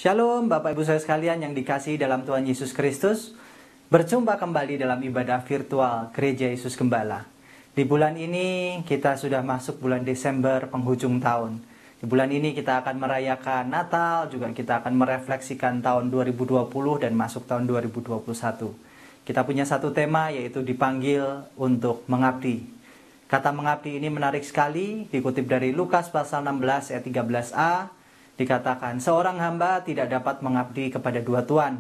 Shalom Bapak Ibu saya sekalian yang dikasihi dalam Tuhan Yesus Kristus. Berjumpa kembali dalam ibadah virtual Gereja Yesus Gembala. Di bulan ini kita sudah masuk bulan Desember penghujung tahun. Di bulan ini kita akan merayakan Natal, juga kita akan merefleksikan tahun 2020 dan masuk tahun 2021. Kita punya satu tema yaitu dipanggil untuk mengabdi. Kata mengabdi ini menarik sekali, dikutip dari Lukas pasal 16 ayat 13a. Dikatakan, seorang hamba tidak dapat mengabdi kepada dua tuan.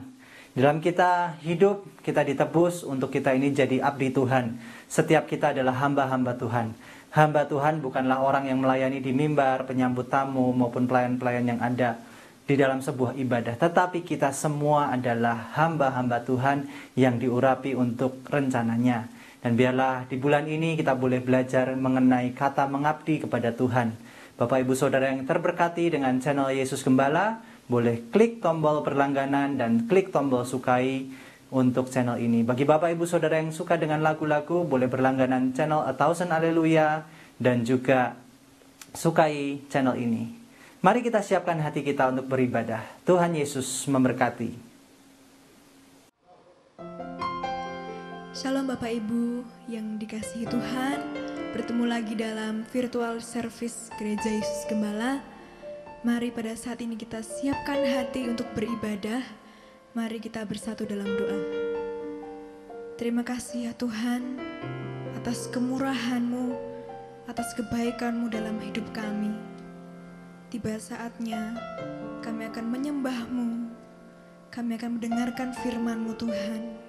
Dalam kita hidup, kita ditebus untuk kita ini jadi abdi Tuhan. Setiap kita adalah hamba-hamba Tuhan. Hamba Tuhan bukanlah orang yang melayani di mimbar, penyambut tamu, maupun pelayan-pelayan yang ada di dalam sebuah ibadah. Tetapi kita semua adalah hamba-hamba Tuhan yang diurapi untuk rencananya. Dan biarlah di bulan ini kita boleh belajar mengenai kata mengabdi kepada Tuhan. Bapak Ibu Saudara yang terberkati dengan channel Yesus Gembala, boleh klik tombol berlangganan dan klik tombol sukai untuk channel ini. Bagi Bapak Ibu Saudara yang suka dengan lagu-lagu, boleh berlangganan channel A Thousand Haleluya dan juga sukai channel ini. Mari kita siapkan hati kita untuk beribadah. Tuhan Yesus memberkati. Shalom Bapak Ibu yang dikasihi Tuhan. Bertemu lagi dalam virtual service Gereja Yesus Gembala. Mari pada saat ini kita siapkan hati untuk beribadah. Mari kita bersatu dalam doa. Terima kasih ya Tuhan atas kemurahan-Mu, atas kebaikan-Mu dalam hidup kami. Tiba saatnya kami akan menyembah-Mu, kami akan mendengarkan firman-Mu Tuhan.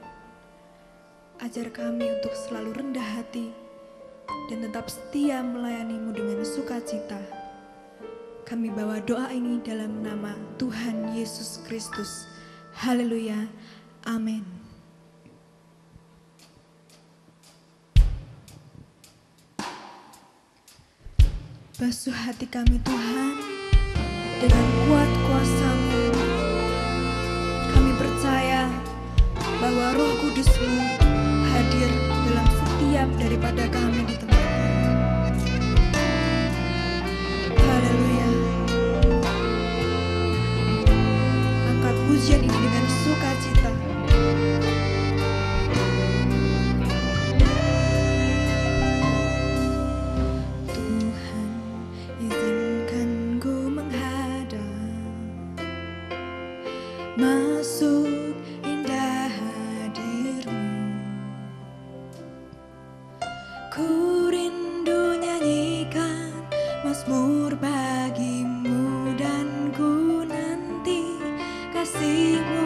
Ajar kami untuk selalu rendah hati dan tetap setia melayani-Mu dengan sukacita. Kami bawa doa ini dalam nama Tuhan Yesus Kristus. Haleluya. Amin. Basuh hati kami Tuhan dengan kuat kuasa-Mu. Kami percaya bahwa Roh Kudus-Mu hadir dalam setiap daripada kami di tempat ini. Haleluya. Angkat pujian ini dengan sukacita. Tuhan, izinkan ku menghadap masuk indah hadir-Mu. Ku rindu nyanyikan mazmur bagi-Mu dan ku nanti kasih-Mu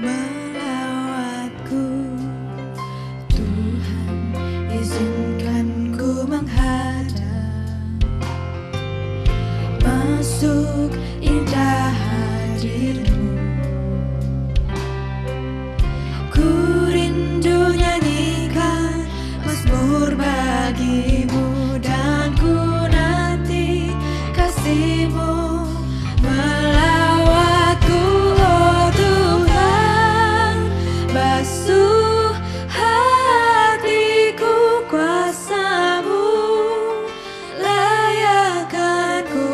melawatku. Tuhan, izinkan ku menghadap masuk indah hadir-Mu. Ku rindu nyanyikan mazmur bagi-Mu dan ku nanti kasih-Mu melawatku. Oh Tuhan, basuh hatiku, kuasa-Mu layakkan ku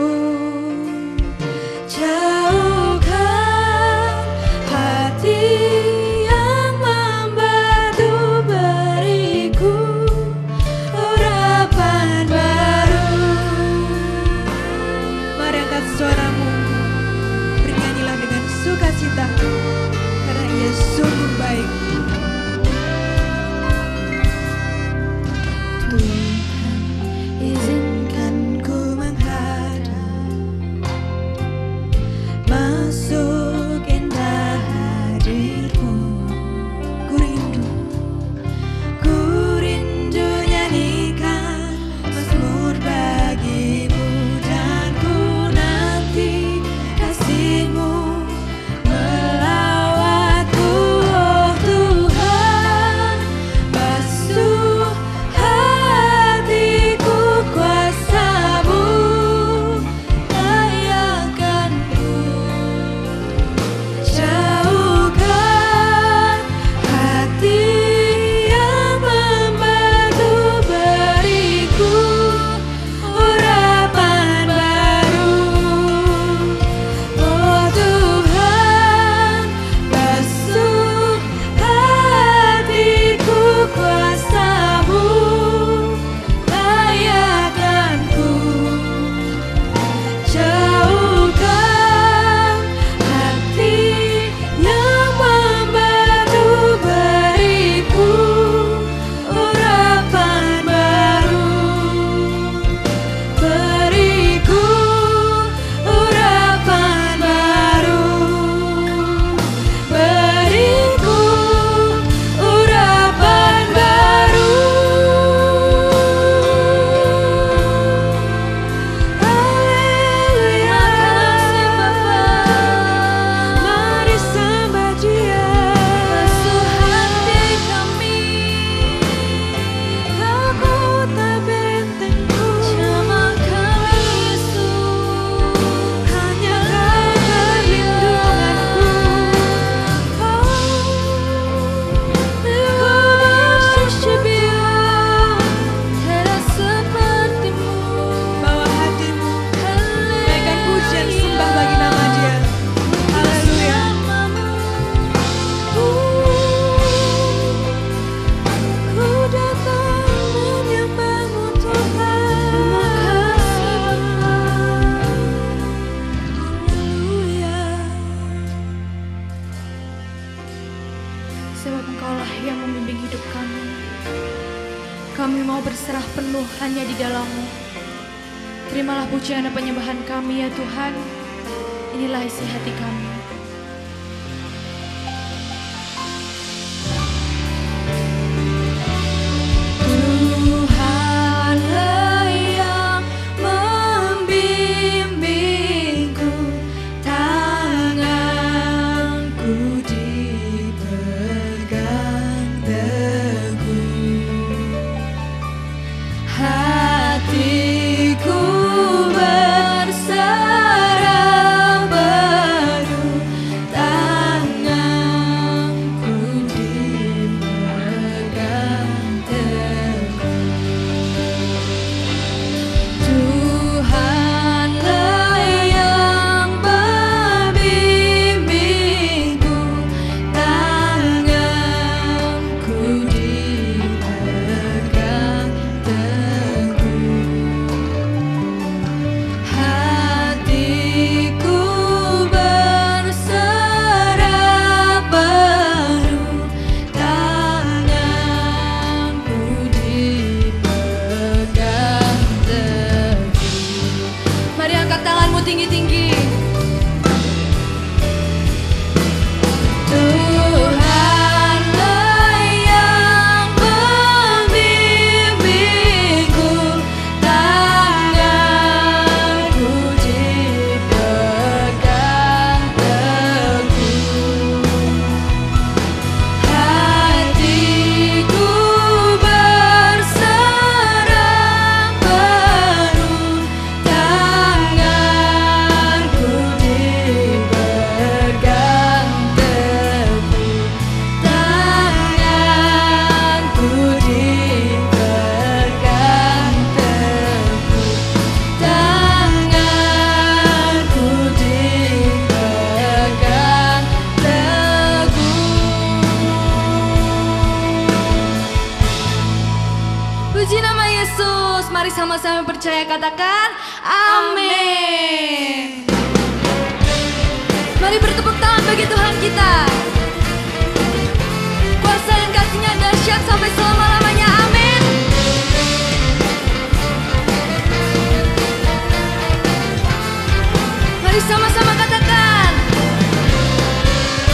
kepadamu. Terimalah pujian dan penyembahan kami ya Tuhan. Inilah isi hati kami. Tuhanlah yang membimbingku, tanganku dipegang teguh, hatiku berserah penuh, tanganku dipegang teguh. Tuhanlah yang membimbingku, tanganku dipegang teguh, hatiku berserah penuh, tanganku dipegang teguh. Mari angkat tanganmu tinggi-tinggi. Tuhanlah yang membimbingku, tanganku dipegang teguh, hatiku berserah penuh, tanganku dipegang teguh, tanganku dipegang teguh, tanganku dipegang teguh. Puji nama Yesus. Mari sama-sama percaya, katakan amin. Mari bertepuk tangan bagi Tuhan kita. Kuasa dan kasih-Nya dahsyat sampai selama-lamanya. Amin. Mari sama-sama katakan.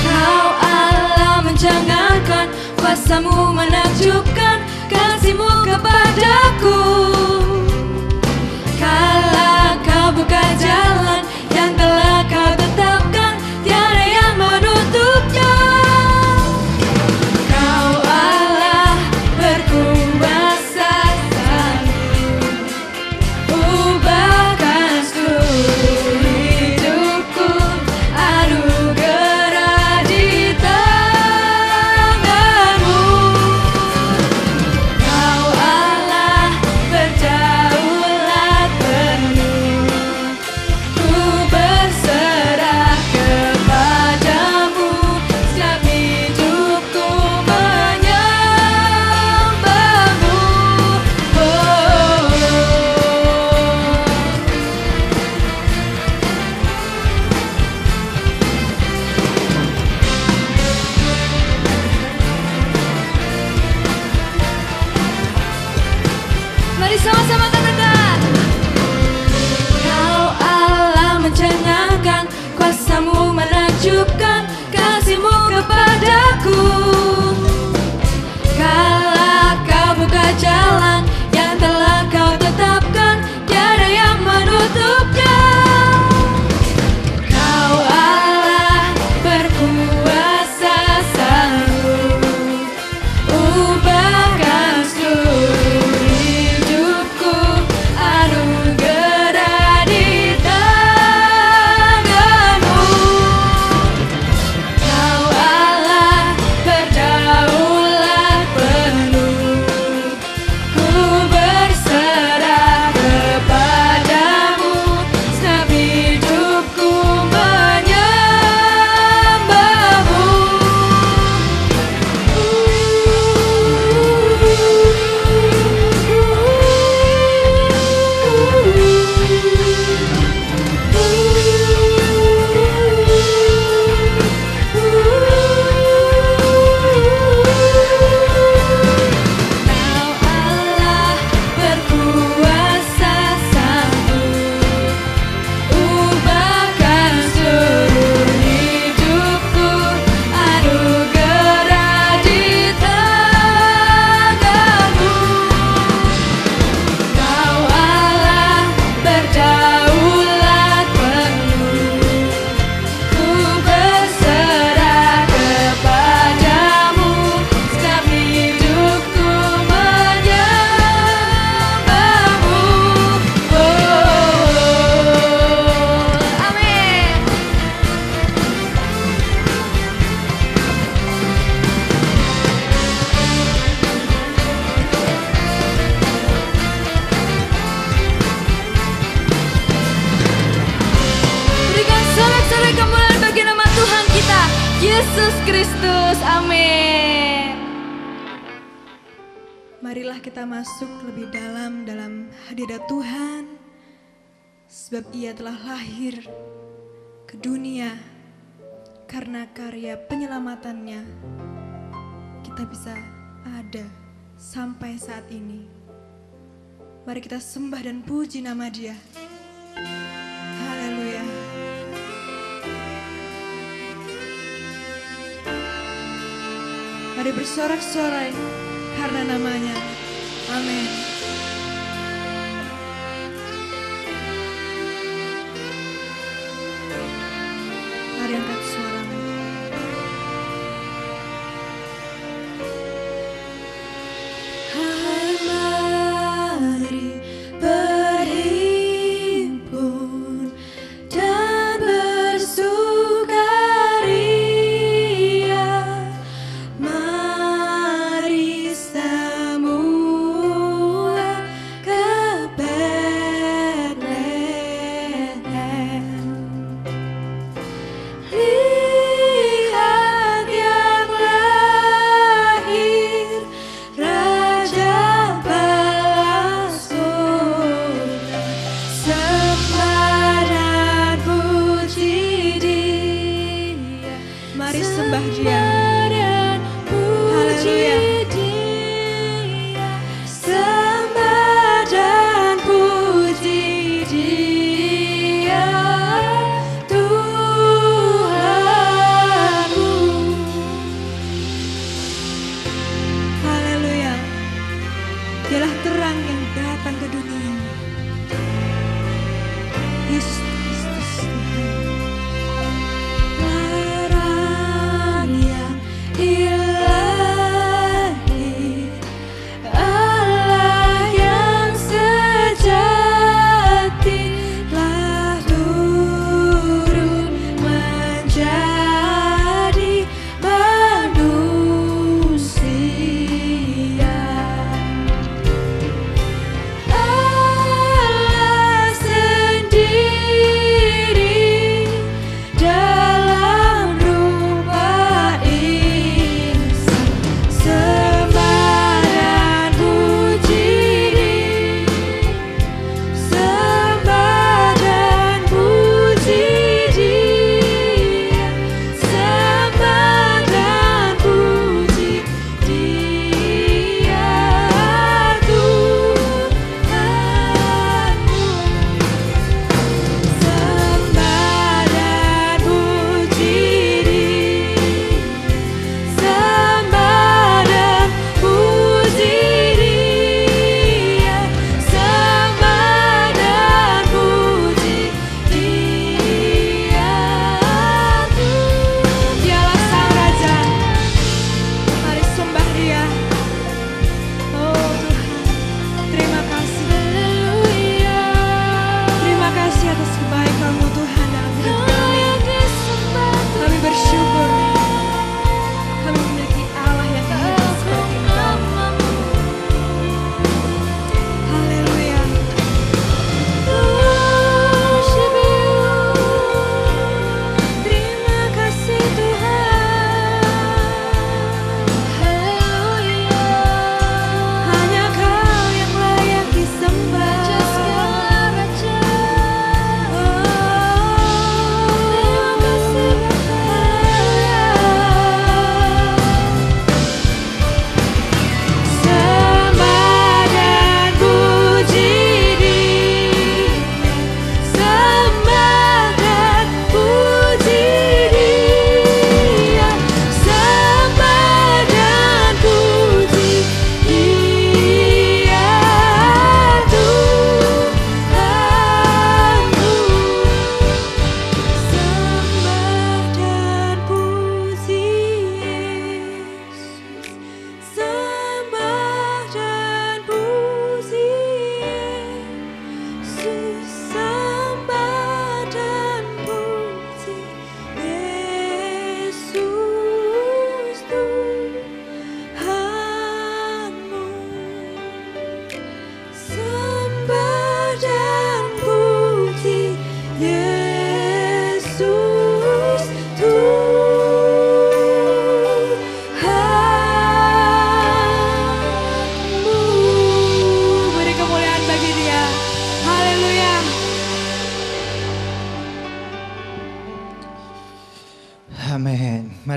Kau Allah menjangankan, kuasa-Mu menakjubkan, kasih-Mu kepadaku. Kala Kau buka jalan yang telah Kau tetapkan, tiada yang menutupnya. Kau Allah berkuasa sanggup, ubahkan seluruh hidupku, anugerah di tangan-Mu. Kau Allah berdaulat penuh, ku berserah kepadamu, setiap hidupku menyembah-Mu. Mari sama-sama katakan. Kau Allah menjangankan, kuasa-Mu menakjubkan, kasih-Mu kepadaku. Kala Kau buka jalan yang telah Kau tetapkan, tiada yang menutupnya. Kau Allah berkuasa sanggup, ubahkan seluruh hidupku, anugerah di tangan-Mu. Yesus Kristus. Amin. Marilah kita masuk lebih dalam hadirat Tuhan, sebab Ia telah lahir ke dunia karena karya penyelamatannya kita bisa ada sampai saat ini. Mari kita sembah dan puji nama Dia. Haleluya. Mari bersorak-sorai karena namanya. Amin. Mari angkat suaramu. Mari berhimpun dan bersukaria. Mari semua ke Betlehem. Lihat yang lahir, Raja balas surga. Sembah dan puji Dia. Mari sembah Dia. Haleluya. Sembah dan puji Dia, Tuhanmu. Haleluya. Dialah terang yang datang ke dunia. Yesus Kristus Tuhan. Terang yang ilahi, Allah yang sejati telah turun menjadi manusia. Allah sendiri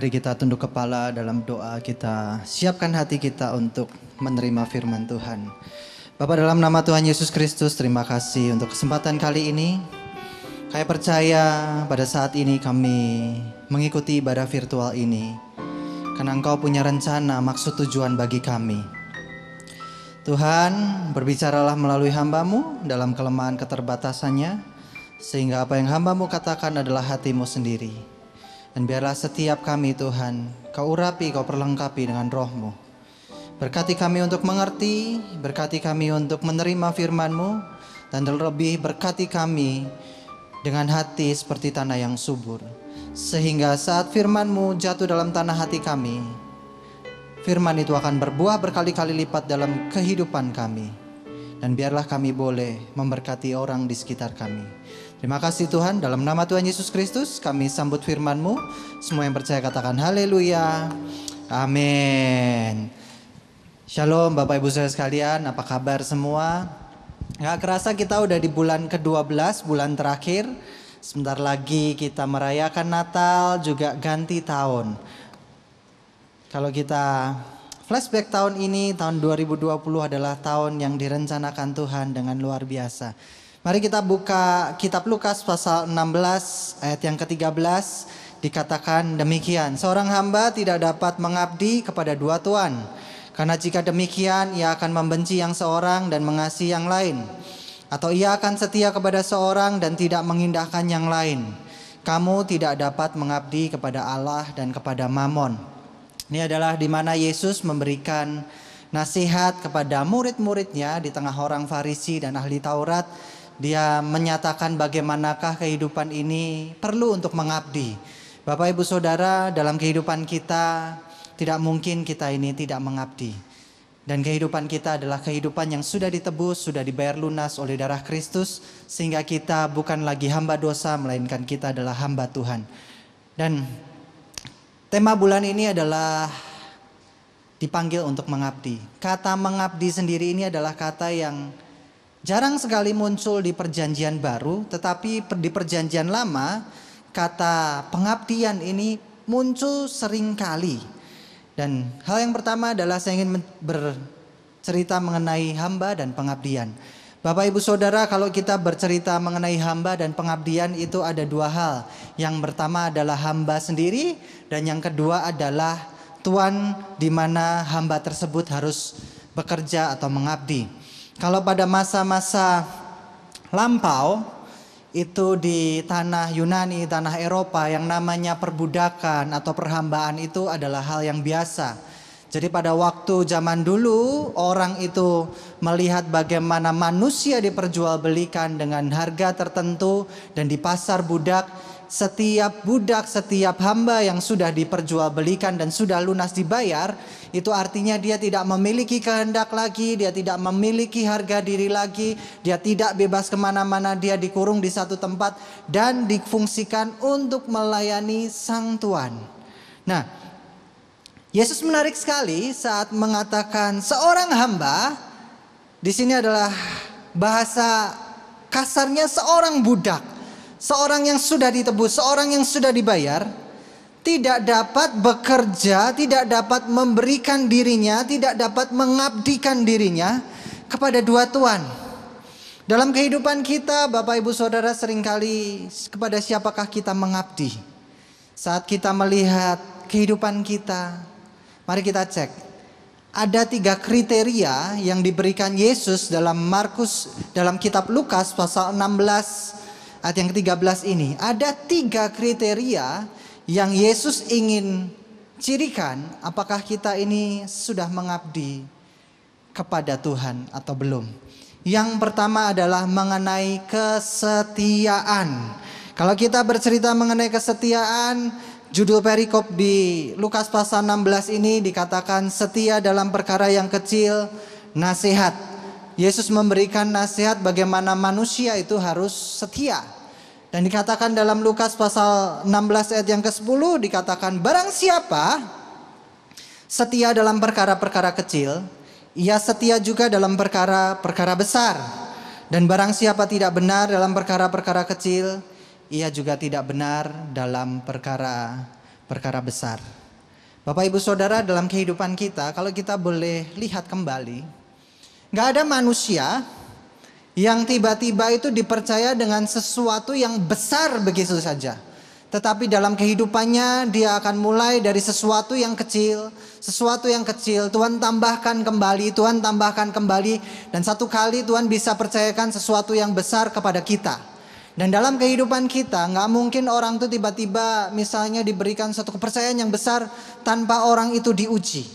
Mari kita tunduk kepala dalam doa, kita siapkan hati kita untuk menerima firman Tuhan. Bapa, dalam nama Tuhan Yesus Kristus, terima kasih untuk kesempatan kali ini. Kami percaya pada saat ini kami mengikuti ibadah virtual ini karena Engkau punya rencana, maksud, tujuan bagi kami. Tuhan, berbicaralah melalui hamba-Mu dalam kelemahan keterbatasannya, sehingga apa yang hamba-Mu katakan adalah hati-Mu sendiri. Dan biarlah setiap kami Tuhan, Kau urapi, Kau perlengkapi dengan Roh-Mu. Berkati kami untuk mengerti, berkati kami untuk menerima firman-Mu, dan terlebih berkati kami dengan hati seperti tanah yang subur. Sehingga saat firman-Mu jatuh dalam tanah hati kami, firman itu akan berbuah berkali-kali lipat dalam kehidupan kami. Dan biarlah kami boleh memberkati orang di sekitar kami. Terima kasih Tuhan, dalam nama Tuhan Yesus Kristus kami sambut firman-Mu. Semua yang percaya katakan haleluya, amin. Shalom Bapak Ibu Saudara sekalian, apa kabar semua? Gak kerasa kita udah di bulan ke-12, bulan terakhir. Sebentar lagi kita merayakan Natal, juga ganti tahun. Kalau kita flashback tahun ini, tahun 2020 adalah tahun yang direncanakan Tuhan dengan luar biasa. Mari kita buka kitab Lukas pasal 16 ayat yang ke-13, dikatakan demikian. Seorang hamba tidak dapat mengabdi kepada dua tuan, karena jika demikian ia akan membenci yang seorang dan mengasihi yang lain. Atau ia akan setia kepada seorang dan tidak mengindahkan yang lain. Kamu tidak dapat mengabdi kepada Allah dan kepada Mamon. Ini adalah di mana Yesus memberikan nasihat kepada murid-muridnya di tengah orang Farisi dan ahli Taurat. Dia menyatakan bagaimanakah kehidupan ini perlu untuk mengabdi. Bapak Ibu Saudara, dalam kehidupan kita tidak mungkin kita ini tidak mengabdi. Dan kehidupan kita adalah kehidupan yang sudah ditebus, sudah dibayar lunas oleh darah Kristus. Sehingga kita bukan lagi hamba dosa, melainkan kita adalah hamba Tuhan. Dan tema bulan ini adalah dipanggil untuk mengabdi. Kata mengabdi sendiri ini adalah kata yang jarang sekali muncul di perjanjian baru, tetapi di perjanjian lama kata pengabdian ini muncul sering kali. Dan hal yang pertama adalah saya ingin bercerita mengenai hamba dan pengabdian. Bapak Ibu Saudara, kalau kita bercerita mengenai hamba dan pengabdian itu ada dua hal. Yang pertama adalah hamba sendiri, dan yang kedua adalah tuan di mana hamba tersebut harus bekerja atau mengabdi. Kalau pada masa-masa lampau itu di tanah Yunani, tanah Eropa, yang namanya perbudakan atau perhambaan itu adalah hal yang biasa. Jadi pada waktu zaman dulu orang itu melihat bagaimana manusia diperjualbelikan dengan harga tertentu, dan di pasar budak, setiap hamba yang sudah diperjualbelikan dan sudah lunas dibayar, itu artinya dia tidak memiliki kehendak lagi, dia tidak memiliki harga diri lagi, dia tidak bebas kemana-mana, dia dikurung di satu tempat dan difungsikan untuk melayani sang tuan. Nah, Yesus menarik sekali saat mengatakan seorang hamba, di sini adalah bahasa kasarnya seorang budak, seorang yang sudah ditebus, seorang yang sudah dibayar, tidak dapat bekerja, tidak dapat memberikan dirinya, tidak dapat mengabdikan dirinya kepada dua tuan. Dalam kehidupan kita, Bapak Ibu Saudara, seringkali kepada siapakah kita mengabdi? Saat kita melihat kehidupan kita, mari kita cek. Ada 3 kriteria yang diberikan Yesus dalam kitab Lukas pasal 16 ayat yang ke-13 ini. Ada 3 kriteria yang Yesus ingin cirikan, apakah kita ini sudah mengabdi kepada Tuhan atau belum. Yang pertama adalah mengenai kesetiaan. Kalau kita bercerita mengenai kesetiaan, judul perikop di Lukas pasal 16 ini dikatakan setia dalam perkara yang kecil, nasihat. Yesus memberikan nasihat bagaimana manusia itu harus setia. Dan dikatakan dalam Lukas pasal 16 ayat yang ke-10 dikatakan barang siapa setia dalam perkara-perkara kecil, ia setia juga dalam perkara-perkara besar. Dan barang siapa tidak benar dalam perkara-perkara kecil, ia juga tidak benar dalam perkara perkara besar. Bapak Ibu Saudara, dalam kehidupan kita, kalau kita boleh lihat kembali, gak ada manusia yang tiba-tiba itu dipercaya dengan sesuatu yang besar begitu saja. Tetapi dalam kehidupannya dia akan mulai dari sesuatu yang kecil, Tuhan tambahkan kembali, dan satu kali Tuhan bisa percayakan sesuatu yang besar kepada kita. Dan dalam kehidupan kita gak mungkin orang itu tiba-tiba misalnya diberikan satu kepercayaan yang besar tanpa orang itu diuji.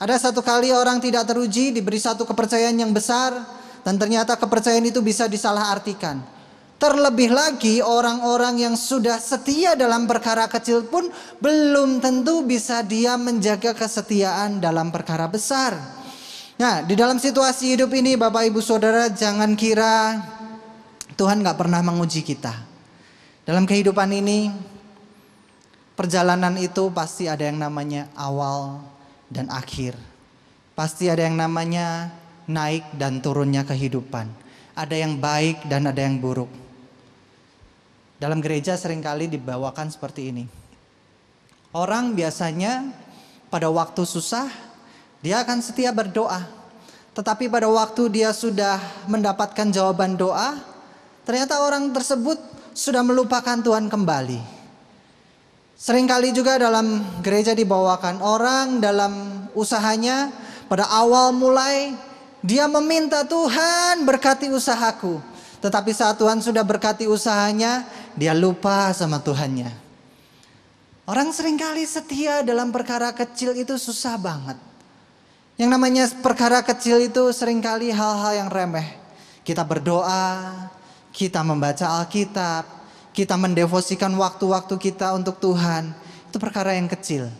Ada satu kali orang tidak teruji diberi satu kepercayaan yang besar, dan ternyata kepercayaan itu bisa disalahartikan. Terlebih lagi orang-orang yang sudah setia dalam perkara kecil pun belum tentu bisa dia menjaga kesetiaan dalam perkara besar. Nah, di dalam situasi hidup ini Bapak Ibu Saudara, jangan kira Tuhan gak pernah menguji kita. Dalam kehidupan ini, perjalanan itu pasti ada yang namanya awal dan akhir. Pasti ada yang namanya naik dan turunnya kehidupan. Ada yang baik dan ada yang buruk. Dalam gereja seringkali dibawakan seperti ini. Orang biasanya pada waktu susah, dia akan setia berdoa. Tetapi pada waktu dia sudah mendapatkan jawaban doa, ternyata orang tersebut sudah melupakan Tuhan kembali. Seringkali juga dalam gereja dibawakan orang dalam usahanya, pada awal mulai dia meminta Tuhan berkati usahaku. Tetapi saat Tuhan sudah berkati usahanya, dia lupa sama Tuhannya. Orang seringkali setia dalam perkara kecil itu susah banget. Yang namanya perkara kecil itu seringkali hal-hal yang remeh. Kita berdoa, kita membaca Alkitab, kita mendevosikan waktu-waktu kita untuk Tuhan. Itu perkara yang kecil.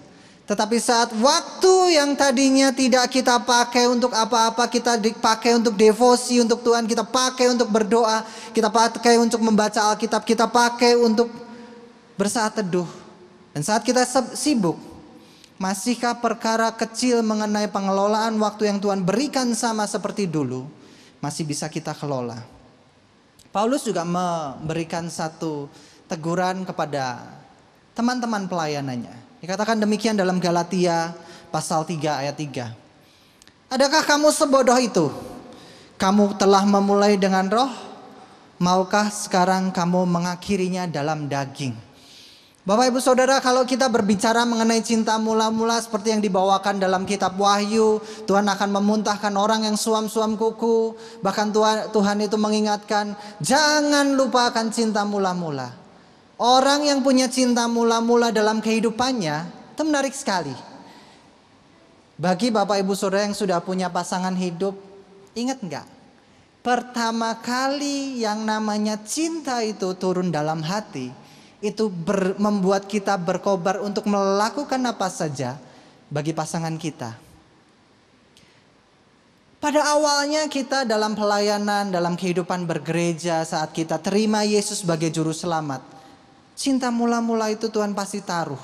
Tetapi saat waktu yang tadinya tidak kita pakai untuk apa-apa, kita dipakai untuk devosi untuk Tuhan, kita pakai untuk berdoa, kita pakai untuk membaca Alkitab, kita pakai untuk bersaat teduh. Dan saat kita sibuk, masihkah perkara kecil mengenai pengelolaan waktu yang Tuhan berikan sama seperti dulu masih bisa kita kelola? Paulus juga memberikan satu teguran kepada teman-teman pelayanannya. Dikatakan demikian dalam Galatia pasal 3 ayat 3. Adakah kamu sebodoh itu? Kamu telah memulai dengan roh, maukah sekarang kamu mengakhirinya dalam daging? Bapak Ibu Saudara, kalau kita berbicara mengenai cinta mula-mula seperti yang dibawakan dalam kitab Wahyu, Tuhan akan memuntahkan orang yang suam-suam kuku. Bahkan Tuhan itu mengingatkan, jangan lupakan cinta mula-mula. Orang yang punya cinta mula-mula dalam kehidupannya, itu menarik sekali. Bagi Bapak Ibu Saudara yang sudah punya pasangan hidup, ingat enggak? Pertama kali yang namanya cinta itu turun dalam hati, itu membuat kita berkobar untuk melakukan apa saja bagi pasangan kita. Pada awalnya kita dalam pelayanan, dalam kehidupan bergereja, saat kita terima Yesus sebagai juru selamat, cinta mula-mula itu Tuhan pasti taruh.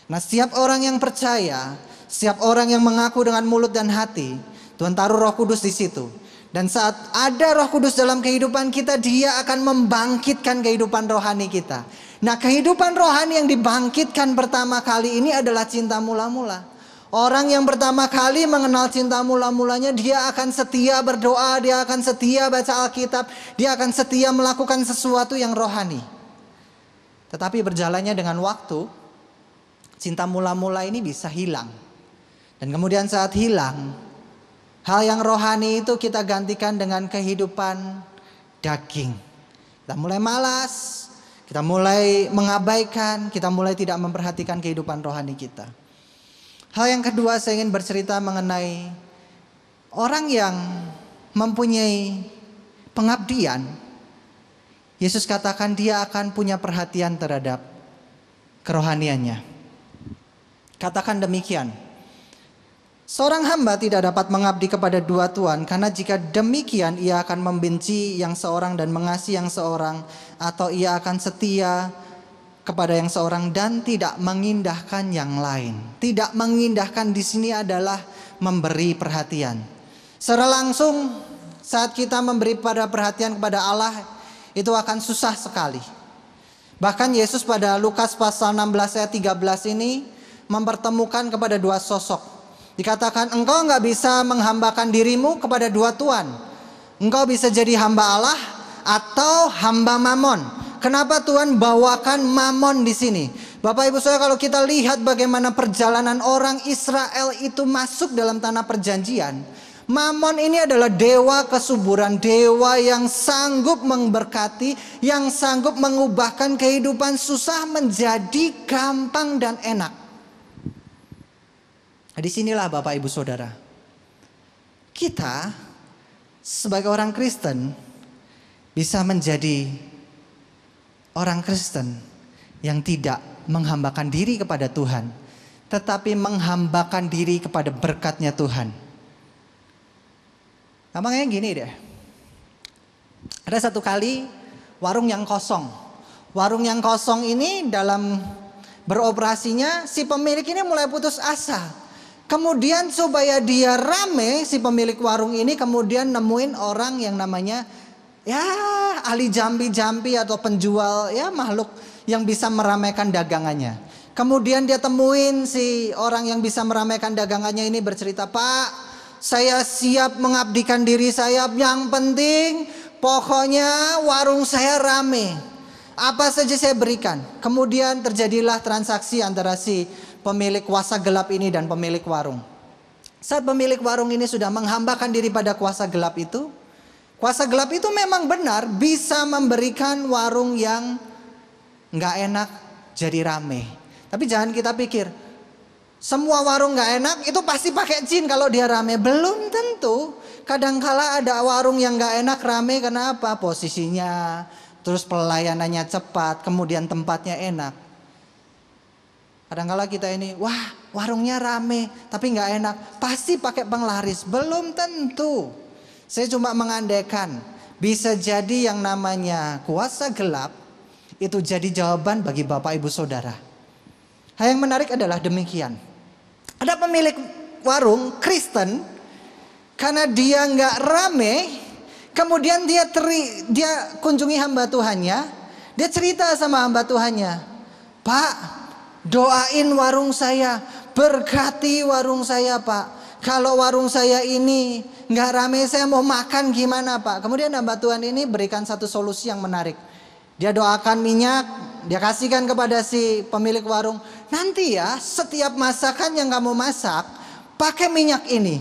Nah, setiap orang yang percaya, setiap orang yang mengaku dengan mulut dan hati, Tuhan taruh Roh Kudus di situ. Dan saat ada Roh Kudus dalam kehidupan kita, Dia akan membangkitkan kehidupan rohani kita. Nah, kehidupan rohani yang dibangkitkan pertama kali ini adalah cinta mula-mula. Orang yang pertama kali mengenal cinta mula-mulanya, dia akan setia berdoa, dia akan setia baca Alkitab, dia akan setia melakukan sesuatu yang rohani. Tetapi berjalannya dengan waktu, cinta mula-mula ini bisa hilang. Dan kemudian saat hilang, hal yang rohani itu kita gantikan dengan kehidupan daging. Kita mulai malas, kita mulai mengabaikan, kita mulai tidak memperhatikan kehidupan rohani kita. Hal yang kedua, saya ingin bercerita mengenai orang yang mempunyai pengabdian. Yesus katakan dia akan punya perhatian terhadap kerohaniannya. Katakan demikian, seorang hamba tidak dapat mengabdi kepada dua tuan, karena jika demikian ia akan membenci yang seorang dan mengasihi yang seorang, atau ia akan setia kepada yang seorang dan tidak mengindahkan yang lain. Tidak mengindahkan di sini adalah memberi perhatian. Secara langsung saat kita memberi pada perhatian kepada Allah, itu akan susah sekali. Bahkan Yesus pada Lukas pasal 16 ayat 13 ini mempertemukan kepada dua sosok. Dikatakan engkau nggak bisa menghambakan dirimu kepada dua tuan. Engkau bisa jadi hamba Allah atau hamba Mamon. Kenapa Tuhan bawakan Mamon di sini? Bapak Ibu Saudara, kalau kita lihat bagaimana perjalanan orang Israel itu masuk dalam tanah perjanjian, Mamon ini adalah dewa kesuburan, dewa yang sanggup memberkati, yang sanggup mengubahkan kehidupan susah menjadi gampang dan enak. Nah, disinilah Bapak Ibu Saudara, kita sebagai orang Kristen bisa menjadi orang Kristen yang tidak menghambakan diri kepada Tuhan, tetapi menghambakan diri kepada berkatnya Tuhan. Gampangnya gini deh. Ada satu kali warung yang kosong. Warung yang kosong ini dalam beroperasinya si pemilik ini mulai putus asa. Kemudian supaya dia rame, si pemilik warung ini kemudian nemuin orang yang namanya ahli jampi-jampi atau penjual makhluk yang bisa meramaikan dagangannya. Kemudian dia temuin si orang yang bisa meramaikan dagangannya ini, bercerita, "Pak, saya siap mengabdikan diri saya. Yang penting pokoknya warung saya rame. Apa saja saya berikan." Kemudian terjadilah transaksi antara si pemilik kuasa gelap ini dan pemilik warung. Saat pemilik warung ini sudah menghambakan diri pada kuasa gelap itu, kuasa gelap itu memang benar bisa memberikan warung yang nggak enak jadi rame. Tapi jangan kita pikir semua warung nggak enak itu pasti pakai jin kalau dia rame. Belum tentu. Kadangkala ada warung yang nggak enak rame karena apa? Posisinya, terus pelayanannya cepat, kemudian tempatnya enak. Kadangkala kita ini, wah warungnya rame tapi nggak enak, pasti pakai penglaris. Belum tentu. Saya cuma mengandaikan bisa jadi yang namanya kuasa gelap itu jadi jawaban bagi Bapak Ibu Saudara. Hal yang menarik adalah demikian. Ada pemilik warung Kristen, karena dia nggak rame, kemudian dia kunjungi hamba Tuhannya, dia cerita sama hamba Tuhannya, "Pak, doain warung saya, berkati warung saya Pak. Kalau warung saya ini nggak rame, saya mau makan gimana Pak?" Kemudian hamba Tuhan ini berikan satu solusi yang menarik. Dia doakan minyak, dia kasihkan kepada si pemilik warung. "Nanti ya setiap masakan yang kamu masak, pakai minyak ini."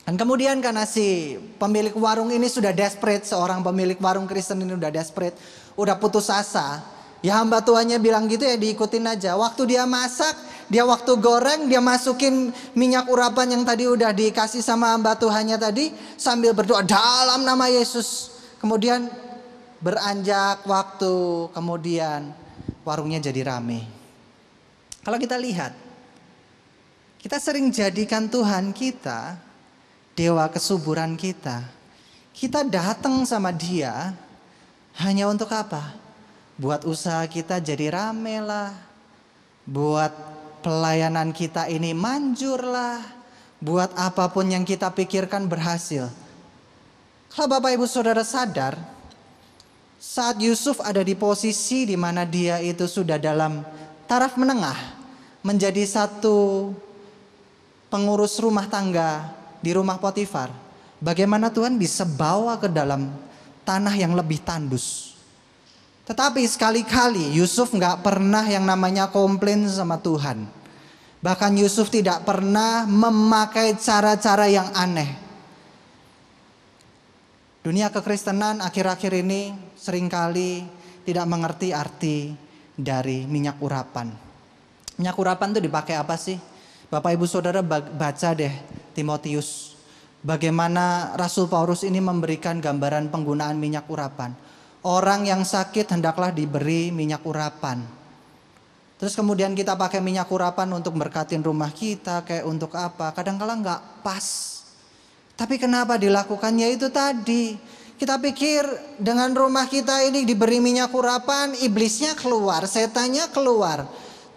Dan kemudian karena si pemilik warung ini sudah desperate, seorang pemilik warung Kristen ini udah desperate, udah putus asa. Ya hamba Tuhannya bilang gitu ya, diikutin aja. Waktu dia masak, dia waktu goreng, dia masukin minyak urapan yang tadi udah dikasih sama hamba Tuhannya tadi, sambil berdoa dalam nama Yesus. Kemudian beranjak waktu, kemudian warungnya jadi rame. Kalau kita lihat, kita sering jadikan Tuhan kita dewa kesuburan kita. Kita datang sama dia hanya untuk apa? Buat usaha kita jadi rame lah, buat pelayanan kita ini manjur lah, buat apapun yang kita pikirkan berhasil. Kalau Bapak Ibu Saudara sadar, saat Yusuf ada di posisi di mana dia itu sudah dalam taraf menengah, menjadi satu pengurus rumah tangga di rumah Potifar, bagaimana Tuhan bisa bawa ke dalam tanah yang lebih tandus. Tetapi sekali-kali Yusuf gak pernah yang namanya komplain sama Tuhan. Bahkan Yusuf tidak pernah memakai cara-cara yang aneh. Dunia kekristenan akhir-akhir ini seringkali tidak mengerti arti dari minyak urapan. Minyak urapan itu dipakai apa sih? Bapak Ibu Saudara baca deh Timotius. Bagaimana Rasul Paulus ini memberikan gambaran penggunaan minyak urapan. Orang yang sakit hendaklah diberi minyak urapan. Terus kemudian kita pakai minyak urapan untuk berkatin rumah kita, kayak untuk apa? Kadang-kala nggak pas. Tapi kenapa dilakukannya itu tadi? Kita pikir dengan rumah kita ini diberi minyak urapan, iblisnya keluar, setannya keluar.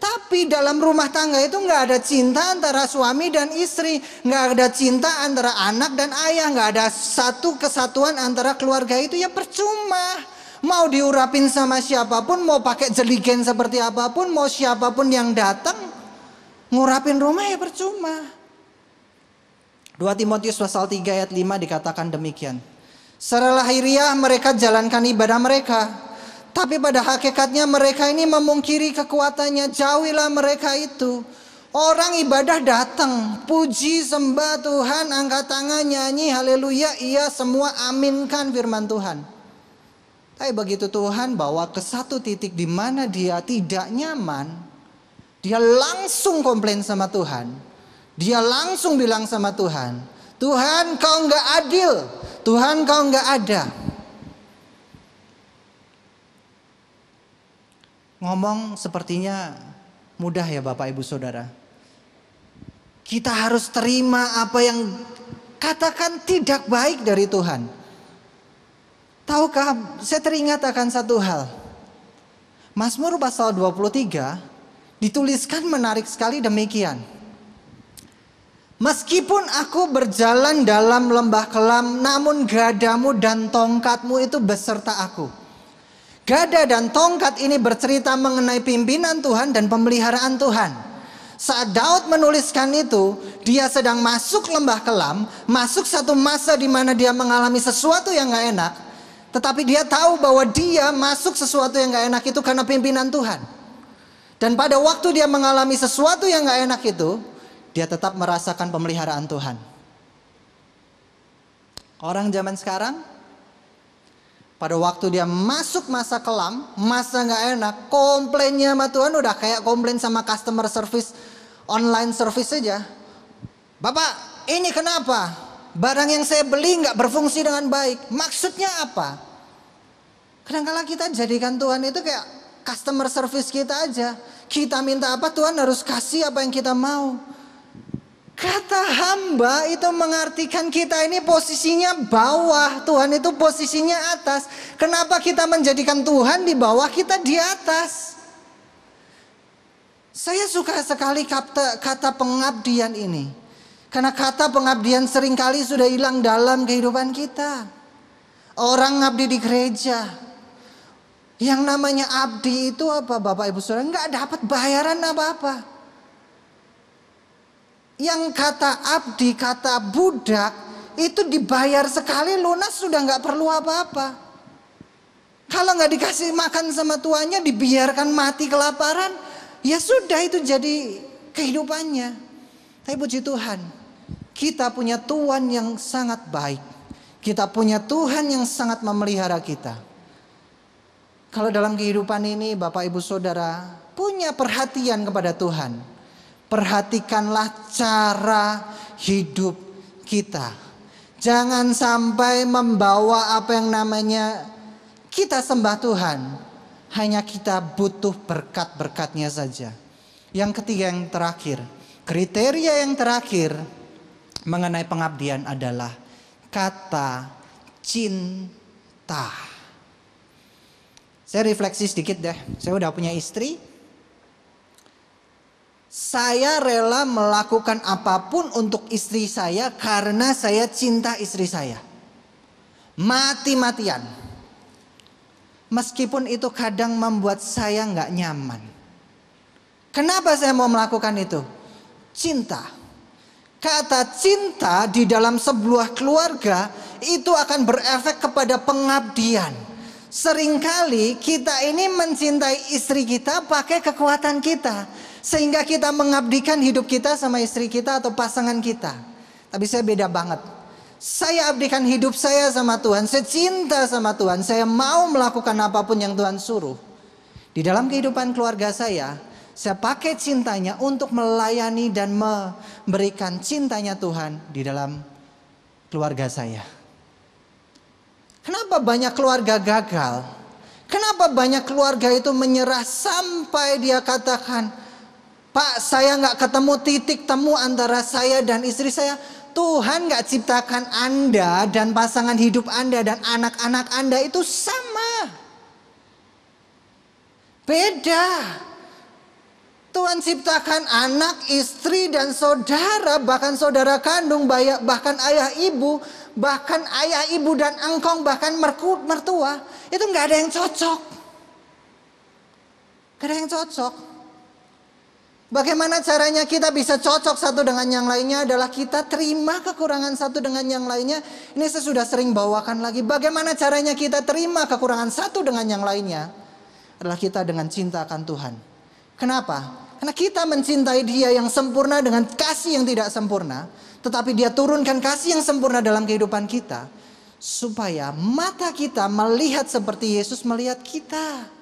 Tapi dalam rumah tangga itu nggak ada cinta antara suami dan istri, nggak ada cinta antara anak dan ayah, nggak ada satu kesatuan antara keluarga itu, ya percuma. Mau diurapin sama siapapun, mau pakai jeligen seperti apapun, mau siapapun yang datang, ngurapin rumah ya percuma. 2 Timotius pasal 3 ayat 5 dikatakan demikian. Secara lahiriah mereka jalankan ibadah mereka, tapi pada hakikatnya mereka ini memungkiri kekuatannya. Jauhilah mereka itu. Orang ibadah datang, puji sembah Tuhan, angkat tangan, nyanyi haleluya, iya semua aminkan firman Tuhan. Tapi begitu Tuhan bawa ke satu titik di mana dia tidak nyaman, dia langsung komplain sama Tuhan. Dia langsung bilang sama Tuhan, Tuhan kau nggak adil, Tuhan kau nggak ada. Ngomong sepertinya mudah ya Bapak Ibu Saudara. Kita harus terima apa yang katakan tidak baik dari Tuhan. Tahukah, saya teringat akan satu hal. Mazmur pasal 23 dituliskan menarik sekali demikian. Meskipun aku berjalan dalam lembah kelam, namun gadamu dan tongkatmu itu beserta aku. Gada dan tongkat ini bercerita mengenai pimpinan Tuhan dan pemeliharaan Tuhan. Saat Daud menuliskan itu, dia sedang masuk lembah kelam, masuk satu masa di mana dia mengalami sesuatu yang gak enak. Tetapi dia tahu bahwa dia masuk sesuatu yang gak enak itu karena pimpinan Tuhan. Dan pada waktu dia mengalami sesuatu yang gak enak itu, dia tetap merasakan pemeliharaan Tuhan. Orang zaman sekarang, pada waktu dia masuk masa kelam, masa gak enak, komplainnya sama Tuhan udah kayak komplain sama customer service, online service saja. Bapak, ini kenapa? Barang yang saya beli gak berfungsi dengan baik. Maksudnya apa? Kadang-kadang kita jadikan Tuhan itu kayak customer service kita aja. Kita minta apa, Tuhan harus kasih apa yang kita mau. Kata hamba itu mengartikan kita ini posisinya bawah, Tuhan itu posisinya atas. Kenapa kita menjadikan Tuhan di bawah, kita di atas? Saya suka sekali kata pengabdian ini. Karena kata pengabdian seringkali sudah hilang dalam kehidupan kita. Orang ngabdi di gereja. Yang namanya abdi itu apa Bapak Ibu Saudara? Nggak dapat bayaran apa-apa. Yang kata abdi, kata budak itu dibayar sekali lunas sudah nggak perlu apa-apa. Kalau nggak dikasih makan sama tuannya, dibiarkan mati kelaparan, ya sudah itu jadi kehidupannya. Tapi puji Tuhan, kita punya Tuhan yang sangat baik. Kita punya Tuhan yang sangat memelihara kita. Kalau dalam kehidupan ini Bapak Ibu Saudara punya perhatian kepada Tuhan, perhatikanlah cara hidup kita. Jangan sampai membawa apa yang namanya kita sembah Tuhan, hanya kita butuh berkat-berkatnya saja. Yang ketiga, yang terakhir, kriteria yang terakhir mengenai pengabdian adalah kata cinta. Saya refleksi sedikit deh. Saya udah punya istri. Saya rela melakukan apapun untuk istri saya karena saya cinta istri saya. Mati-matian. Meskipun itu kadang membuat saya nggak nyaman. Kenapa saya mau melakukan itu? Cinta. Kata cinta di dalam sebuah keluarga itu akan berefek kepada pengabdian. Seringkali kita ini mencintai istri kita pakai kekuatan kita. Sehingga kita mengabdikan hidup kita sama istri kita atau pasangan kita. Tapi saya beda banget. Saya abdikan hidup saya sama Tuhan. Saya cinta sama Tuhan. Saya mau melakukan apapun yang Tuhan suruh. Di dalam kehidupan keluarga saya pakai cintanya untuk melayani dan memberikan cintanya Tuhan di dalam keluarga saya. Kenapa banyak keluarga gagal? Kenapa banyak keluarga itu menyerah sampai dia katakan, Pak, saya gak ketemu titik temu antara saya dan istri saya. Tuhan gak ciptakan Anda dan pasangan hidup Anda dan anak-anak Anda itu sama. Beda. Tuhan ciptakan anak, istri dan saudara, bahkan saudara kandung, bahkan ayah ibu bahkan ayah, ibu, dan engkong, bahkan mertua, itu nggak ada yang cocok. Nggak ada yang cocok. Bagaimana caranya kita bisa cocok satu dengan yang lainnya adalah kita terima kekurangan satu dengan yang lainnya. Ini saya sudah sering bawakan lagi. Bagaimana caranya kita terima kekurangan satu dengan yang lainnya adalah kita dengan cinta akan Tuhan. Kenapa? Karena kita mencintai Dia yang sempurna dengan kasih yang tidak sempurna. Tetapi Dia turunkan kasih yang sempurna dalam kehidupan kita. Supaya mata kita melihat seperti Yesus melihat kita.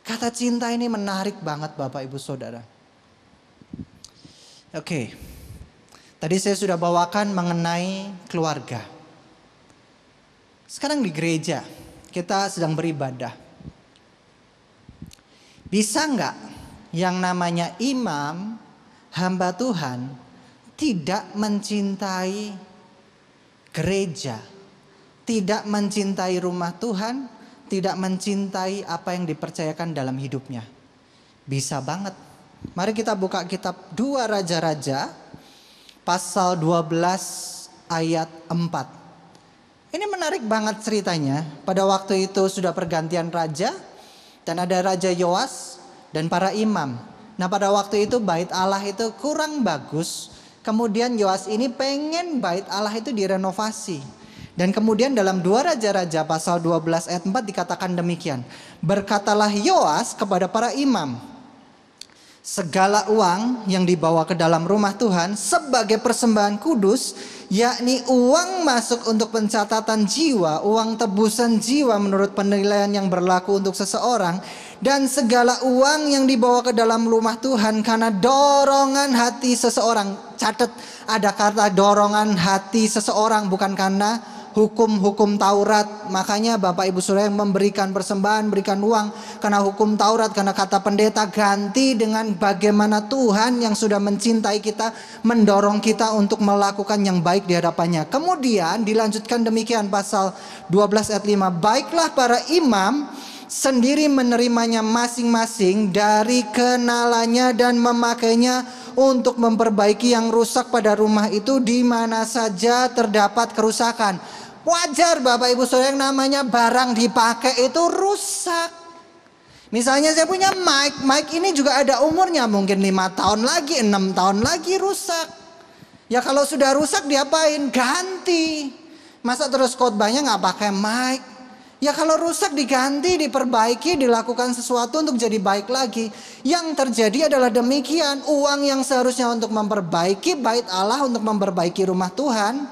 Kata cinta ini menarik banget Bapak Ibu Saudara. Oke. Tadi saya sudah bawakan mengenai keluarga. Sekarang di gereja kita sedang beribadah. Bisa nggak yang namanya imam, hamba Tuhan tidak mencintai gereja, tidak mencintai rumah Tuhan, tidak mencintai apa yang dipercayakan dalam hidupnya? Bisa banget. Mari kita buka kitab 2 Raja-Raja pasal 12 ayat 4. Ini menarik banget ceritanya. Pada waktu itu sudah pergantian raja dan ada Raja Yoas dan para imam. Nah, pada waktu itu bait Allah itu kurang bagus. Kemudian Yoas ini pengen bait Allah itu direnovasi. Dan kemudian dalam 2 Raja-Raja pasal 12 ayat 4 dikatakan demikian. Berkatalah Yoas kepada para imam, segala uang yang dibawa ke dalam rumah Tuhan sebagai persembahan kudus, yakni uang masuk untuk pencatatan jiwa, uang tebusan jiwa menurut penilaian yang berlaku untuk seseorang, dan segala uang yang dibawa ke dalam rumah Tuhan karena dorongan hati seseorang. Catat, ada kata dorongan hati seseorang, bukan karena hukum-hukum Taurat. Makanya Bapak Ibu Saudara yang memberikan persembahan, berikan uang karena hukum Taurat, karena kata pendeta, ganti dengan bagaimana Tuhan yang sudah mencintai kita mendorong kita untuk melakukan yang baik di hadapannya. Kemudian dilanjutkan demikian pasal 12 ayat 5. Baiklah para imam sendiri menerimanya masing-masing dari kenalannya dan memakainya untuk memperbaiki yang rusak pada rumah itu di mana saja terdapat kerusakan. Wajar Bapak Ibu Saudara, yang namanya barang dipakai itu rusak. Misalnya saya punya mic ini juga ada umurnya, mungkin 5 tahun lagi, 6 tahun lagi rusak. Ya kalau sudah rusak diapain? Ganti. Masa terus khotbahnya nggak pakai mic? Ya kalau rusak diganti, diperbaiki, dilakukan sesuatu untuk jadi baik lagi. Yang terjadi adalah demikian. Uang yang seharusnya untuk memperbaiki bait Allah, untuk memperbaiki rumah Tuhan,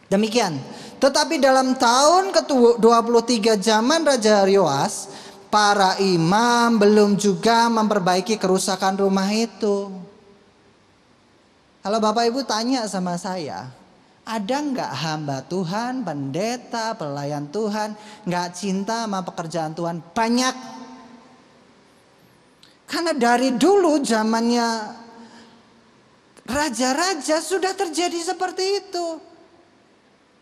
demikian. Tetapi dalam tahun ke-23 zaman Raja Yoas, para imam belum juga memperbaiki kerusakan rumah itu. Kalau Bapak Ibu tanya sama saya, ada nggak hamba Tuhan, pendeta, pelayan Tuhan nggak cinta sama pekerjaan Tuhan? Banyak. Karena dari dulu zamannya raja-raja sudah terjadi seperti itu.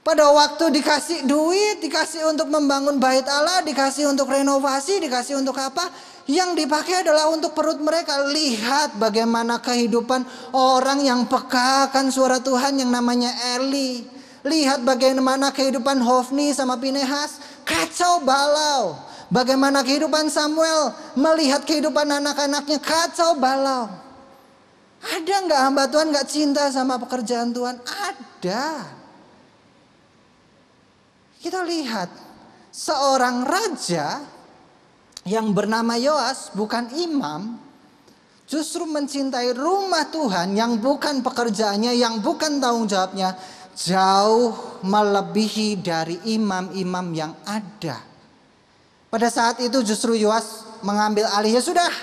Pada waktu dikasih duit, dikasih untuk membangun bait Allah, dikasih untuk renovasi, dikasih untuk apa? Yang dipakai adalah untuk perut mereka. Lihat bagaimana kehidupan orang yang peka akan suara Tuhan yang namanya Eli. Lihat bagaimana kehidupan Hofni sama Pinehas. Kacau balau. Bagaimana kehidupan Samuel. Melihat kehidupan anak-anaknya. Kacau balau. Ada nggak hamba Tuhan nggak cinta sama pekerjaan Tuhan? Ada. Kita lihat seorang raja yang bernama Yoas, bukan imam, justru mencintai rumah Tuhan yang bukan pekerjaannya, yang bukan tanggung jawabnya, jauh melebihi dari imam-imam yang ada. Pada saat itu justru Yoas mengambil alih, ya sudah,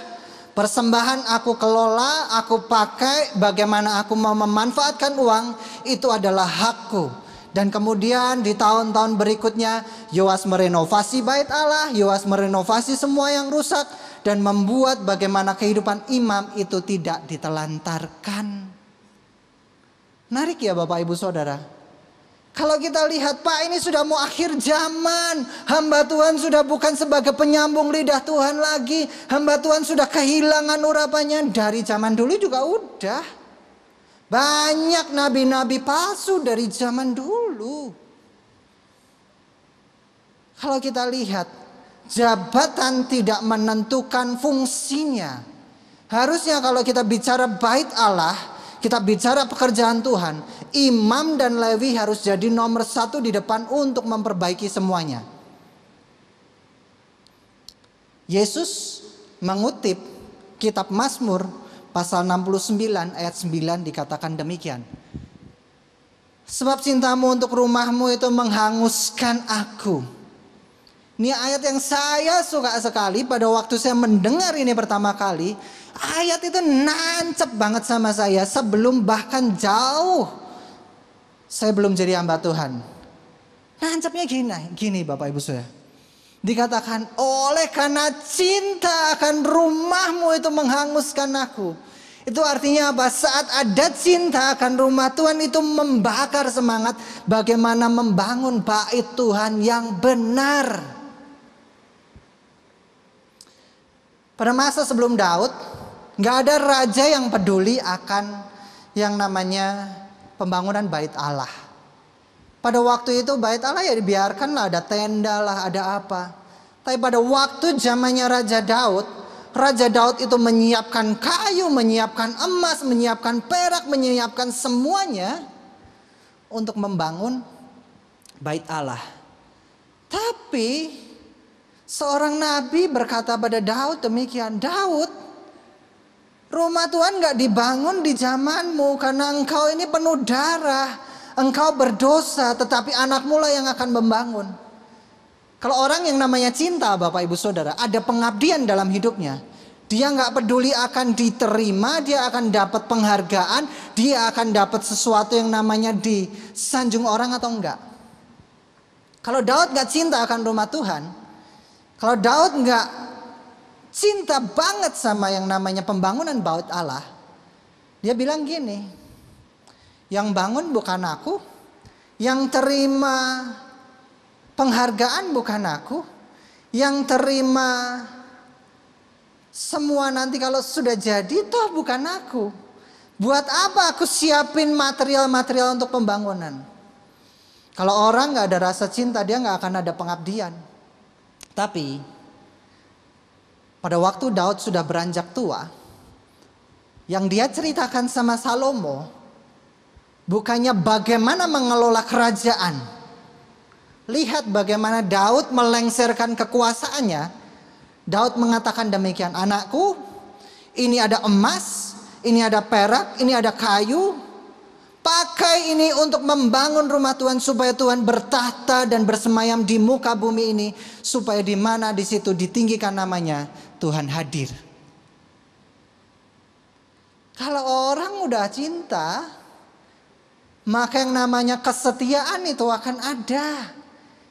persembahan aku kelola, aku pakai, bagaimana aku mau memanfaatkan uang, itu adalah hakku. Dan kemudian di tahun-tahun berikutnya Yoas merenovasi bait Allah, Yoas merenovasi semua yang rusak, dan membuat bagaimana kehidupan imam itu tidak ditelantarkan. Menarik ya Bapak Ibu Saudara. Kalau kita lihat, Pak, ini sudah mau akhir zaman. Hamba Tuhan sudah bukan sebagai penyambung lidah Tuhan lagi. Hamba Tuhan sudah kehilangan urapannya. Dari zaman dulu juga udah. Banyak nabi-nabi palsu dari zaman dulu. Kalau kita lihat, jabatan tidak menentukan fungsinya. Harusnya kalau kita bicara bait Allah, kita bicara pekerjaan Tuhan, imam dan Lewi harus jadi nomor 1 di depan untuk memperbaiki semuanya. Yesus mengutip kitab Mazmur pasal 69 ayat 9 dikatakan demikian. Sebab cintamu untuk rumahmu itu menghanguskan aku. Ini ayat yang saya suka sekali. Pada waktu saya mendengar ini pertama kali, ayat itu nancep banget sama saya. Sebelum bahkan jauh saya belum jadi hamba Tuhan. Nancapnya gini Bapak Ibu Saudara. Dikatakan, oleh karena cinta akan rumahmu itu menghanguskan aku. Itu artinya apa? Saat ada cinta akan rumah Tuhan itu membakar semangat bagaimana membangun bait Tuhan yang benar. Pada masa sebelum Daud, gak ada raja yang peduli akan yang namanya pembangunan bait Allah. Pada waktu itu bait Allah ya dibiarkanlah, ada tenda lah, ada apa. Tapi pada waktu zamannya Raja Daud itu menyiapkan kayu, menyiapkan emas, menyiapkan perak, menyiapkan semuanya untuk membangun bait Allah. Tapi seorang nabi berkata pada Daud demikian, Daud, rumah Tuhan gak dibangun di zamanmu karena engkau ini penuh darah, engkau berdosa, tetapi anakmu lah yang akan membangun. Kalau orang yang namanya cinta Bapak Ibu Saudara, ada pengabdian dalam hidupnya. Dia gak peduli akan diterima, dia akan dapat penghargaan, dia akan dapat sesuatu yang namanya disanjung orang atau enggak. Kalau Daud gak cinta akan rumah Tuhan, kalau Daud gak cinta banget sama yang namanya pembangunan bait Allah, dia bilang gini, yang bangun bukan aku, yang terima penghargaan bukan aku, yang terima semua nanti kalau sudah jadi toh bukan aku. Buat apa aku siapin material-material untuk pembangunan? Kalau orang gak ada rasa cinta, dia gak akan ada pengabdian. Tapi pada waktu Daud sudah beranjak tua, yang dia ceritakan sama Salomo bukannya bagaimana mengelola kerajaan. Lihat bagaimana Daud melengsarkan kekuasaannya. Daud mengatakan demikian, anakku, ini ada emas, ini ada perak, ini ada kayu. Pakai ini untuk membangun rumah Tuhan supaya Tuhan bertahta dan bersemayam di muka bumi ini, supaya di mana di situ ditinggikan namanya, Tuhan hadir. Kalau orang udah cinta, maka yang namanya kesetiaan itu akan ada.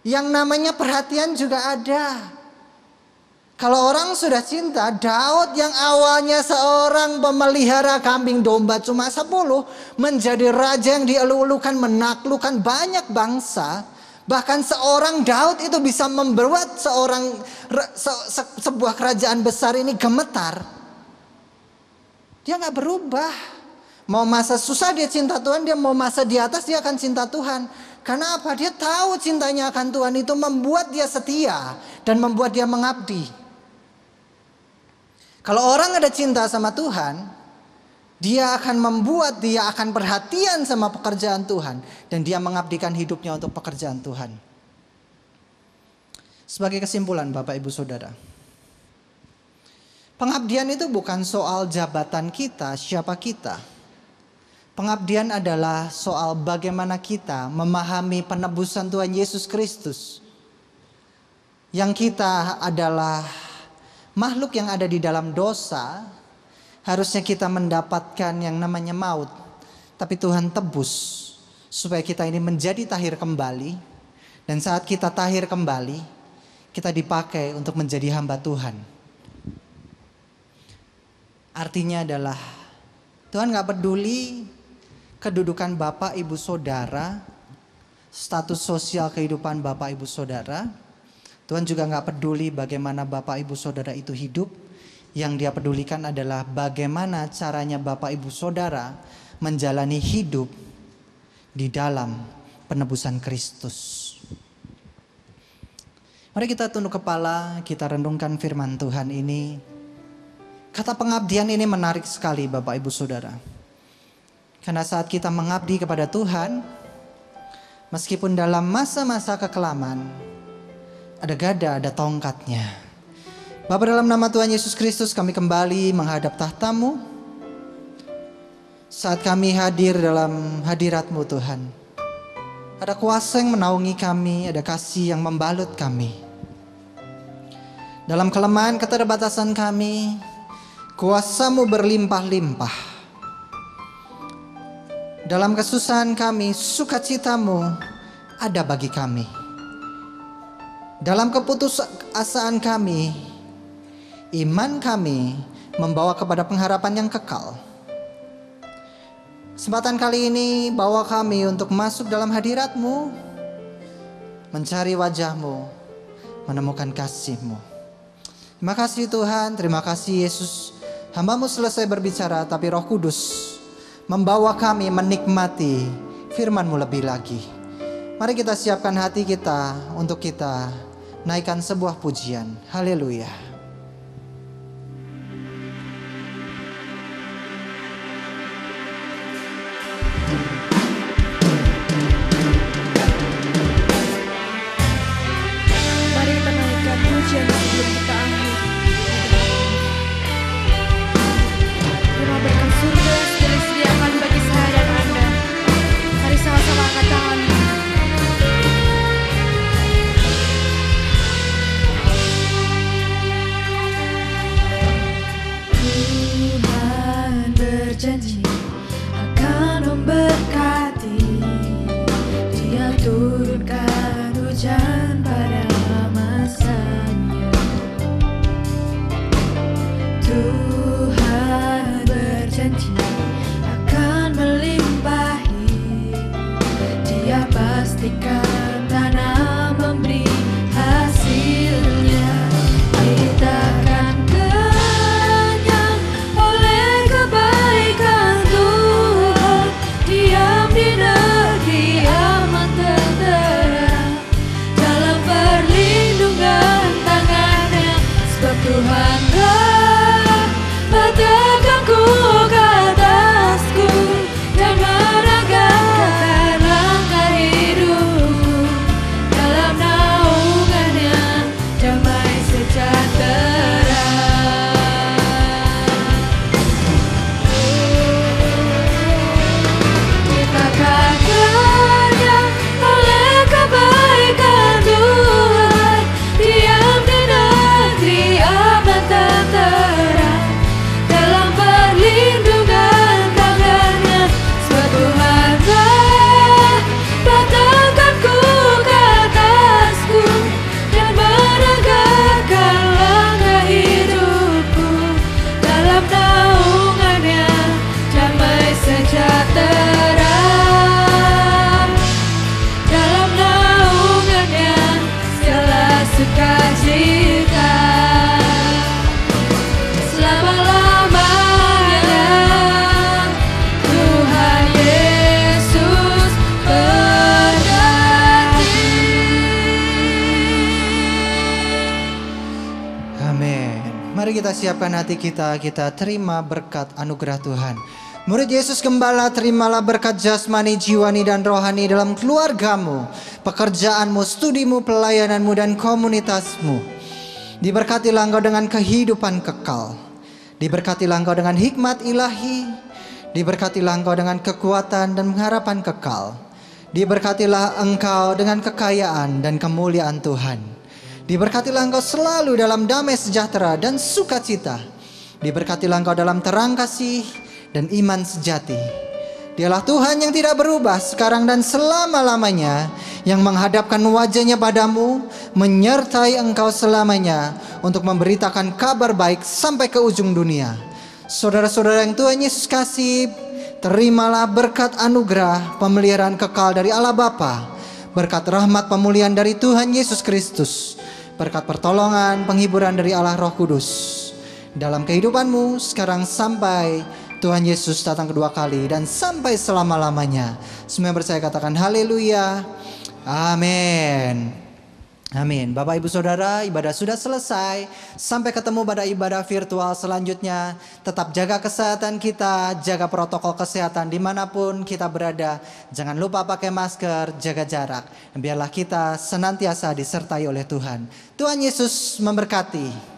Yang namanya perhatian juga ada. Kalau orang sudah cinta, Daud yang awalnya seorang pemelihara kambing domba cuma 10, menjadi raja yang dielu-elukan, menaklukkan banyak bangsa. Bahkan seorang Daud itu bisa membuat sebuah kerajaan besar ini gemetar. Dia gak berubah. Mau masa susah dia cinta Tuhan, dia mau masa di atas dia akan cinta Tuhan. Karena apa? Dia tahu cintanya akan Tuhan itu membuat dia setia dan membuat dia mengabdi. Kalau orang ada cinta sama Tuhan, dia akan membuat, dia akan perhatian sama pekerjaan Tuhan. Dan dia mengabdikan hidupnya untuk pekerjaan Tuhan. Sebagai kesimpulan Bapak Ibu Saudara, pengabdian itu bukan soal jabatan kita, siapa kita. Pengabdian adalah soal bagaimana kita memahami penebusan Tuhan Yesus Kristus. Yang kita adalah makhluk yang ada di dalam dosa, harusnya kita mendapatkan yang namanya maut. Tapi Tuhan tebus supaya kita ini menjadi tahir kembali. Dan saat kita tahir kembali, kita dipakai untuk menjadi hamba Tuhan. Artinya adalah Tuhan gak peduli kedudukan Bapak Ibu Saudara, status sosial kehidupan Bapak Ibu Saudara. Tuhan juga gak peduli bagaimana Bapak Ibu Saudara itu hidup. Yang dia pedulikan adalah bagaimana caranya Bapak Ibu Saudara menjalani hidup di dalam penebusan Kristus. Mari kita tunduk kepala, kita renungkan firman Tuhan ini. Kata pengabdian ini menarik sekali Bapak Ibu Saudara. Karena saat kita mengabdi kepada Tuhan, meskipun dalam masa-masa kekelaman, ada gada, ada tongkatnya. Bapa, dalam nama Tuhan Yesus Kristus kami kembali menghadap tahta-Mu. Saat kami hadir dalam hadirat-Mu Tuhan, ada kuasa yang menaungi kami, ada kasih yang membalut kami. Dalam kelemahan keterbatasan kami, kuasa-Mu berlimpah-limpah. Dalam kesusahan kami, sukacita-Mu ada bagi kami. Dalam keputusasaan kami, iman kami membawa kepada pengharapan yang kekal. Kesempatan kali ini bawa kami untuk masuk dalam hadirat-Mu, mencari wajah-Mu, menemukan kasih-Mu. Terima kasih Tuhan, terima kasih Yesus. Hamba-Mu selesai berbicara, tapi Roh Kudus membawa kami menikmati firman-Mu lebih lagi. Mari kita siapkan hati kita untuk kita naikkan sebuah pujian. Haleluya. Mari kita naikkan pujian sebelum kita akhir. Terima berkat surga sudah disediakan bagi saya dan Anda. Mari sama-sama angkat tangan. Tuhan berjanji akan memberkati. Dia turunkan hujan pada masanya. Tuhan berjanji akan melimpahi. Dia pastikan tanah memberi hasilnya. Kita akan kenyang oleh kebaikan Tuhan. Diam di negeri aman tentera, dalam perlindungan tangannya. Sebab Tuhanlah letakkanku ke atasku dan menegakkan langkah hidupku. Dalam naungannya damai sejahtera. Kita akan kenyang oleh kebaikan Tuhan. Diam di negeri aman tentera, dalam perlindungan tangannya. Sebab Tuhanlah letakkanku ke atasku dan menegakkan langkah hidupku. Dalam naungannya damai sejahtera. Dalam naungannya segala sukacita. Selama-lamanya Tuhan Yesus berjanji. Amin. Mari kita siapkan hati kita, kita terima berkat anugerah Tuhan. Murid Yesus Gembala, terimalah berkat jasmani, jiwani, dan rohani dalam keluargamu, pekerjaanmu, studimu, pelayananmu, dan komunitasmu. Diberkatilah engkau dengan kehidupan kekal. Diberkatilah engkau dengan hikmat ilahi. Diberkatilah engkau dengan kekuatan dan pengharapan kekal. Diberkatilah engkau dengan kekayaan dan kemuliaan Tuhan. Diberkatilah engkau selalu dalam damai sejahtera dan sukacita. Diberkatilah engkau dalam terang kasih dan iman sejati. Dialah Tuhan yang tidak berubah sekarang dan selama-lamanya, yang menghadapkan wajahnya padamu, menyertai engkau selamanya, untuk memberitakan kabar baik sampai ke ujung dunia. Saudara-saudara yang Tuhan Yesus kasih, terimalah berkat anugerah pemeliharaan kekal dari Allah Bapa, berkat rahmat pemulihan dari Tuhan Yesus Kristus, berkat pertolongan penghiburan dari Allah Roh Kudus dalam kehidupanmu sekarang sampai Tuhan Yesus datang kedua kali dan sampai selama-lamanya. Semua yang percaya katakan haleluya. Amin. Amin. Bapak Ibu Saudara, ibadah sudah selesai. Sampai ketemu pada ibadah virtual selanjutnya. Tetap jaga kesehatan kita, jaga protokol kesehatan dimanapun kita berada. Jangan lupa pakai masker, jaga jarak. Biarlah kita senantiasa disertai oleh Tuhan. Tuhan Yesus memberkati.